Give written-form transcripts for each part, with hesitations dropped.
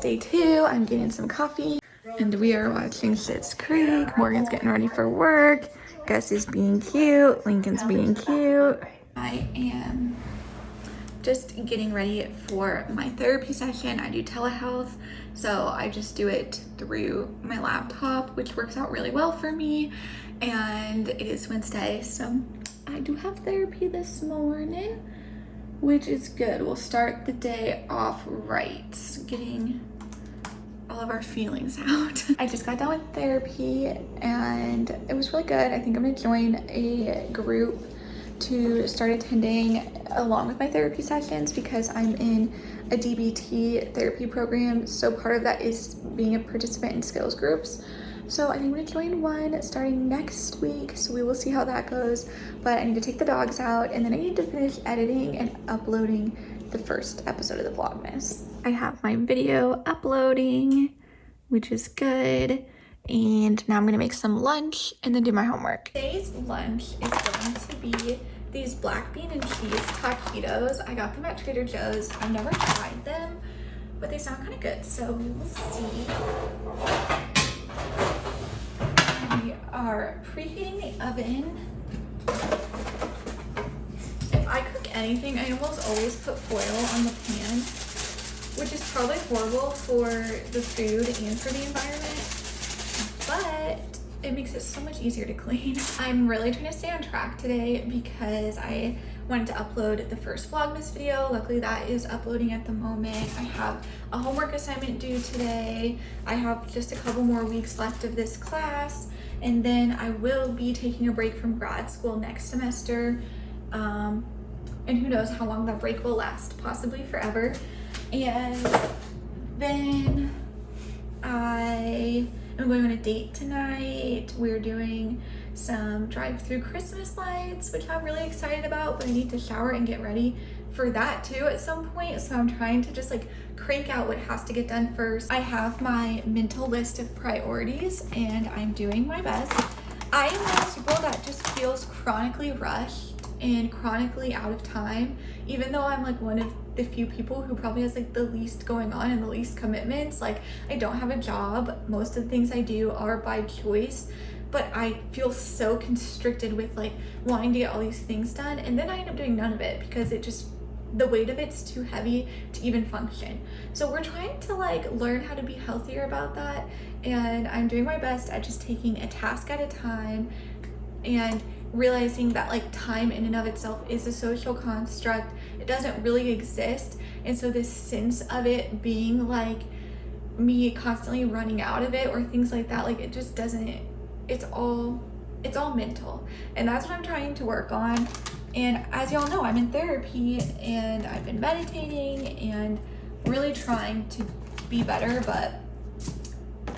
day 2. I'm getting some coffee and we are watching Schitt's Creek. Morgan's getting ready for work. Gus is being cute. Lincoln's being cute. I am just getting ready for my therapy session. I do telehealth, so I just do it through my laptop, which works out really well for me. And it is Wednesday, so I do have therapy this morning, which is good. We'll start the day off right, getting all of our feelings out. I just got done with therapy and it was really good. I think I'm gonna join a group to start attending along with my therapy sessions because I'm in a DBT therapy program. So part of that is being a participant in skills groups. So I think I'm gonna join one starting next week. So we will see how that goes. But I need to take the dogs out and then I need to finish editing and uploading the first episode of the Vlogmas. I have my video uploading, which is good. And now I'm gonna make some lunch and then do my homework. Today's lunch is going to be these black bean and cheese taquitos. I got them at Trader Joe's. I've never tried them, but they sound kind of good. So we will see. We are preheating the oven. If I cook anything, I almost always put foil on the pan, which is probably horrible for the food and for the environment, but it makes it so much easier to clean. I'm really trying to stay on track today because I wanted to upload the first Vlogmas video. Luckily that is uploading at the moment. I have a homework assignment due today. I have just a couple more weeks left of this class, and then I will be taking a break from grad school next semester. And who knows how long that break will last, possibly forever. And then I am going on a date tonight. We're doing some drive-through Christmas lights, which I'm really excited about, but I need to shower and get ready for that too at some point. So I'm trying to just like crank out what has to get done first. I have my mental list of priorities and I'm doing my best. I am one of those people that just feels chronically rushed and chronically out of time, even though I'm like one of the few people who probably has like the least going on and the least commitments. Like I don't have a job. Most of the things I do are by choice, but I feel so constricted with like wanting to get all these things done, and then I end up doing none of it because it just, the weight of it's too heavy to even function. So we're trying to like learn how to be healthier about that, and I'm doing my best at just taking a task at a time and realizing that like time in and of itself is a social construct. It doesn't really exist. And so this sense of it being like me constantly running out of it or things like that, like it just doesn't, it's all mental. And that's what I'm trying to work on. And as y'all know, I'm in therapy and I've been meditating and really trying to be better, but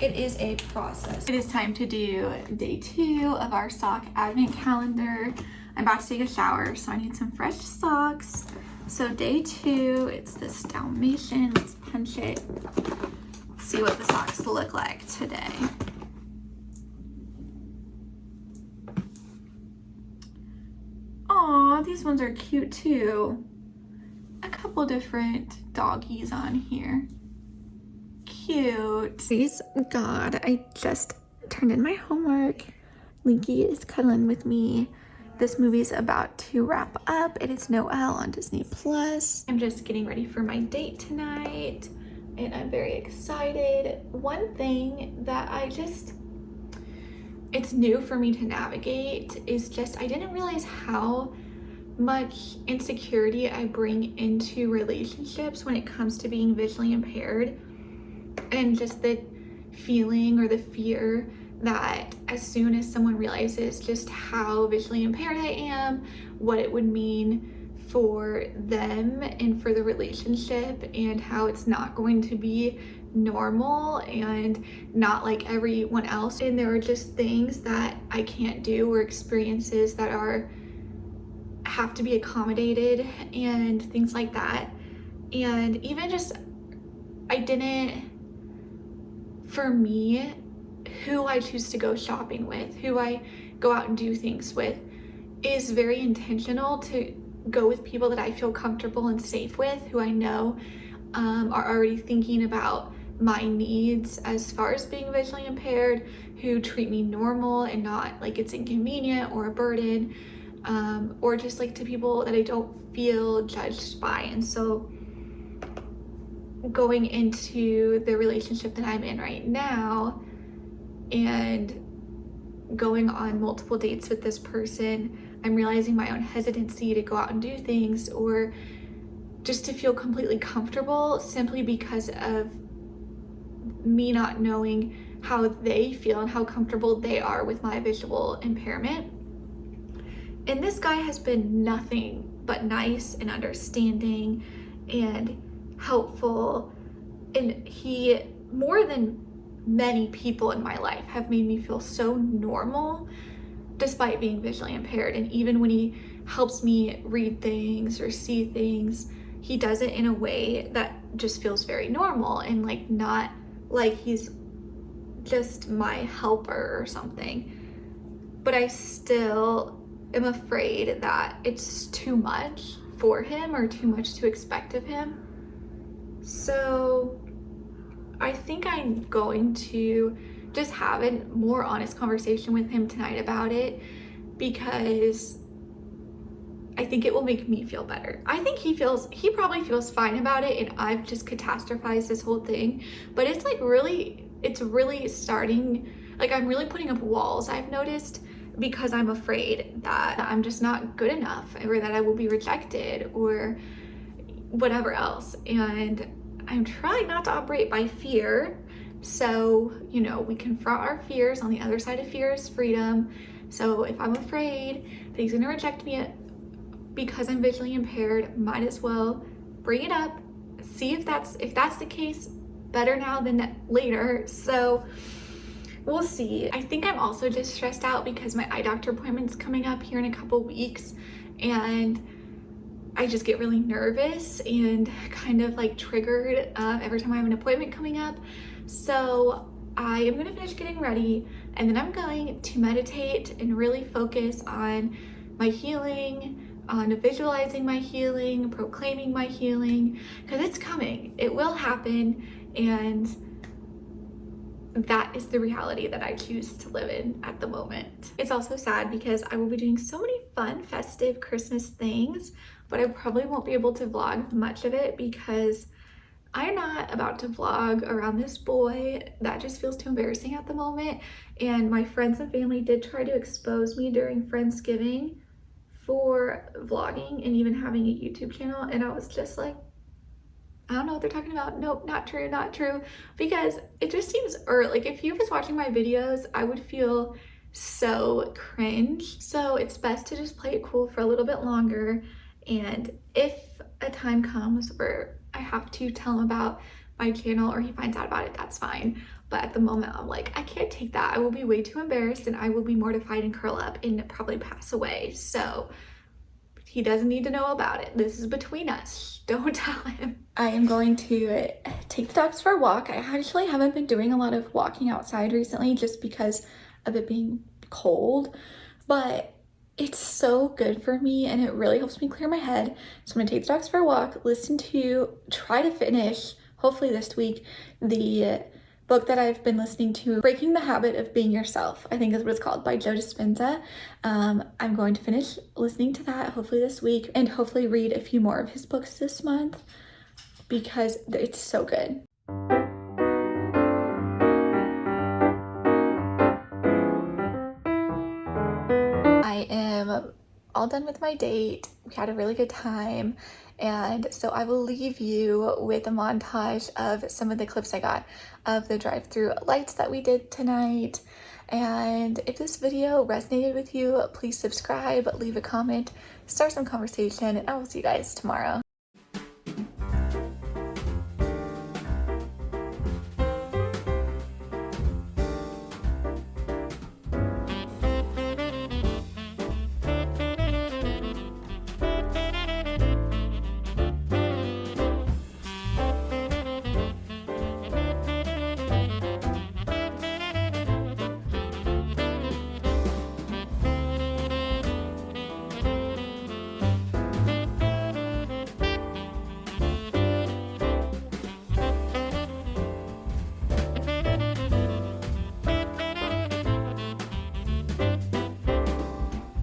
it is a process. It is time to do day 2 of our sock advent calendar. I'm about to take a shower, so I need some fresh socks. So day 2, it's this Dalmatian. Let's punch it. See what the socks look like today. Aw, these ones are cute too. A couple different doggies on here. Cute. Please God, I just turned in my homework. Linky is cuddling with me. This movie's about to wrap up. It is Noel on Disney Plus. I'm just getting ready for my date tonight and I'm very excited. One thing that it's new for me to navigate is just, I didn't realize how much insecurity I bring into relationships when it comes to being visually impaired. And just the feeling or the fear that as soon as someone realizes just how visually impaired I am, what it would mean for them and for the relationship, and how it's not going to be normal and not like everyone else. And there are just things that I can't do or experiences that have to be accommodated and things like that. And even just, for me, who I choose to go shopping with, who I go out and do things with, is very intentional to go with people that I feel comfortable and safe with, who I know are already thinking about my needs as far as being visually impaired, who treat me normal and not like it's inconvenient or a burden, or just like to people that I don't feel judged by. And so going into the relationship that I'm in right now and going on multiple dates with this person, I'm realizing my own hesitancy to go out and do things or just to feel completely comfortable simply because of me not knowing how they feel and how comfortable they are with my visual impairment. And this guy has been nothing but nice and understanding and helpful, and he, more than many people in my life, have made me feel so normal despite being visually impaired. And even when he helps me read things or see things, he does it in a way that just feels very normal and like not like he's just my helper or something. But I still am afraid that it's too much for him or too much to expect of him. So I think I'm going to just have a more honest conversation with him tonight about it, because I think it will make me feel better. I think he probably feels fine about it, and I've just catastrophized this whole thing. But it's like it's really starting, like I'm really putting up walls, I've noticed, because I'm afraid that I'm just not good enough or that I will be rejected or whatever else. And I'm trying not to operate by fear. So, you know, we confront our fears. On the other side of fear is freedom. So if I'm afraid that he's gonna reject me because I'm visually impaired, might as well bring it up, see if that's the case. Better now than later. So we'll see. I think I'm also just stressed out because my eye doctor appointment's coming up here in a couple weeks, and I just get really nervous and kind of like triggered every time I have an appointment coming up. So I am gonna finish getting ready, and then I'm going to meditate and really focus on my healing, on visualizing my healing, proclaiming my healing, because it's coming. It will happen, and that is the reality that I choose to live in at the moment. It's also sad because I will be doing so many fun, festive Christmas things, but I probably won't be able to vlog much of it because I'm not about to vlog around this boy. That just feels too embarrassing at the moment. And my friends and family did try to expose me during Friendsgiving for vlogging and even having a YouTube channel, and I was just like, I don't know what they're talking about. Nope, not true, not true. Because it just seems, or like if he was watching my videos, I would feel so cringe. So it's best to just play it cool for a little bit longer. And if a time comes where I have to tell him about my channel or he finds out about it, that's fine. But at the moment, I'm like, I can't take that. I will be way too embarrassed and I will be mortified and curl up and probably pass away. So he doesn't need to know about it. This is between us. Don't tell him. I am going to take the dogs for a walk. I actually haven't been doing a lot of walking outside recently just because of it being cold, but it's so good for me and it really helps me clear my head. So I'm gonna take the dogs for a walk, try to finish, hopefully this week, the book that I've been listening to, Breaking the Habit of Being Yourself, I think is what it's called, by Joe Dispenza. I'm going to finish listening to that hopefully this week and hopefully read a few more of his books this month because it's so good. I am all done with my date. We had a really good time. And so I will leave you with a montage of some of the clips I got of the drive-through lights that we did tonight. And if this video resonated with you, please subscribe, leave a comment, start some conversation, and I will see you guys tomorrow.